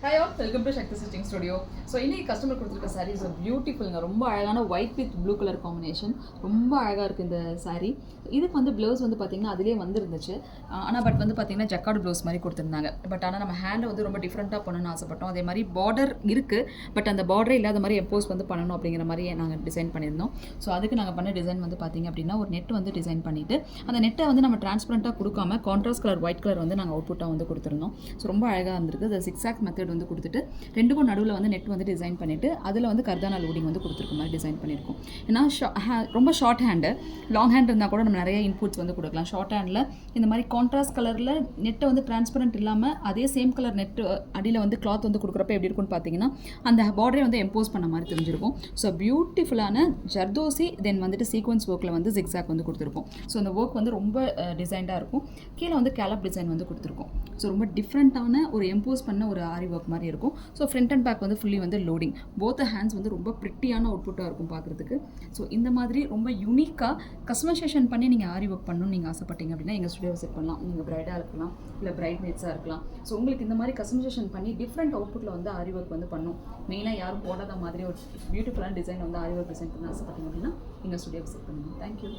Hi all, welcome to Shakti stitching studio. So இன்றைக்கி customer கொடுத்துருக்க sari so பியூட்டிஃபுல்ங்க. ரொம்ப அழகான white with blue colour combination. ரொம்ப அழகாக இருக்குது இந்த சாரீ. இதுக்கு வந்து ப்ளவுஸ் வந்து பார்த்திங்கன்னா அதிலே வந்துருந்துச்சு. ஆனால் பட் வந்து பார்த்திங்கன்னா ஜக்கார்டு ப்ளவுஸ் மாதிரி கொடுத்துருந்தாங்க. பட் ஆனால் நம்ம ஹேண்டை வந்து ரொம்ப டிஃப்ரெண்ட்டாக பண்ணணும்னு ஆசைப்பட்டோம். அதே மாதிரி பார்டர் இருக்குது, பட் அந்த பார்டரே இல்லாத மாதிரி எம்போஸ் வந்து பண்ணணும் அப்படிங்கிற மாதிரி நாங்கள் டிசைன் பண்ணியிருந்தோம். ஸோ அதுக்கு நாங்கள் பண்ண டிசைன் வந்து பார்த்திங்க அப்படின்னா ஒரு நெட் வந்து டிசைன் பண்ணிவிட்டு அந்த நெட்டை வந்து நம்ம டிரான்ஸ்பரண்ட்டாக கொடுக்காம கான்ட்ராஸ்ட் கலர் ஒயிட் கலர் வந்து நாங்கள் அவுட்புட்டாக வந்து கொடுத்துருந்தோம். ஸோ ரொம்ப அழகாக இருந்திருக்கு. அது சிக்ஸாக் மெத்தட் வந்து கொடுத்துட்டு ரெண்டுக்கும் நடுவில் வந்து நெட் வந்து டிசைன் பண்ணிவிட்டு அதில் வந்து கர்தானா லோடிங் வந்து கொடுத்துருக்க மாதிரி டிசைன் பண்ணியிருக்கோம். ஏன்னா ரொம்ப ஷார்ட் ஹேண்டு, லாங் ஹேண்ட் இருந்தால் கூட நம்ம நிறைய இன்புட்ஸ் வந்து கொடுக்கலாம். ஷார்ட் ஹேண்டில் இந்த மாதிரி கான்ட்ராஸ்ட் கலரில் நெட்டை வந்து டிரான்ஸ்பரண்ட் இல்லாமல் அதே சேம் கலர் நெட் அடியில் வந்து கிளாத் வந்து கொடுக்குறப்ப எப்படி இருக்குன்னு பார்த்தீங்கன்னா அந்த பார்டரே வந்து எம்போஸ் பண்ண மாதிரி தெரிஞ்சிருக்கும். ஸோ பியூட்டிஃபுல்லான ஜர்தோசி தென் வந்துட்டு சீக்வன்ஸ் ஒர்க்கில் வந்து ஜிக்ஸாக் வந்து கொடுத்துருக்கோம். ஸோ அந்த ஒர்க் வந்து ரொம்ப டிசைன்டாக இருக்கும். கீழே வந்து கேலப் டிசைன் வந்து கொடுத்துருக்கோம். ஸோ ரொம்ப டிஃப்ரெண்ட்டான ஒரு எம்போஸ் பண்ண ஒரு ஆரி ஒர்க் மாதிரி இருக்கும். ஸோ ஃப்ரண்ட் அண்ட் பேக் வந்து ஃபுல்லி வந்து லோடிங். போத் ஹேண்ட்ஸ் வந்து ரொம்ப ப்ரிட்டியான அவுட்புட்டாக இருக்கும் பார்க்குறதுக்கு. ஸோ இந்த மாதிரி ரொம்ப யூனிக்காக கஸ்டமைசேஷன் பண்ணி நீங்கள் ஆரி ஒர்க் பண்ணணும்னு நீங்கள் ஆசைப்பட்டீங்க அப்படின்னா எங்கள் ஸ்டுடியோ விசிட் பண்ணலாம். நீங்கள் பிரைடாக இருக்கலாம், இல்லை பிரைட் மேட்ஸாக இருக்கலாம். ஸோ உங்களுக்கு இந்த மாதிரி கஸ்டமைசேஷன் பண்ணி டிஃப்ரெண்ட் அவுட்புட்டில் வந்து ஆரி ஒர்க் வந்து பண்ணணும், மெயினாக யாரும் போடாத மாதிரி ஒரு பியூட்டிஃபுல்லான டிசைன் வந்து ஆரி ஒர்க் டிசைன் பண்ண ஆசைப்பட்டீங்க அப்படின்னா எங்கள் ஸ்டுடியோ விசிட் பண்ணுங்கள். தேங்க்யூ.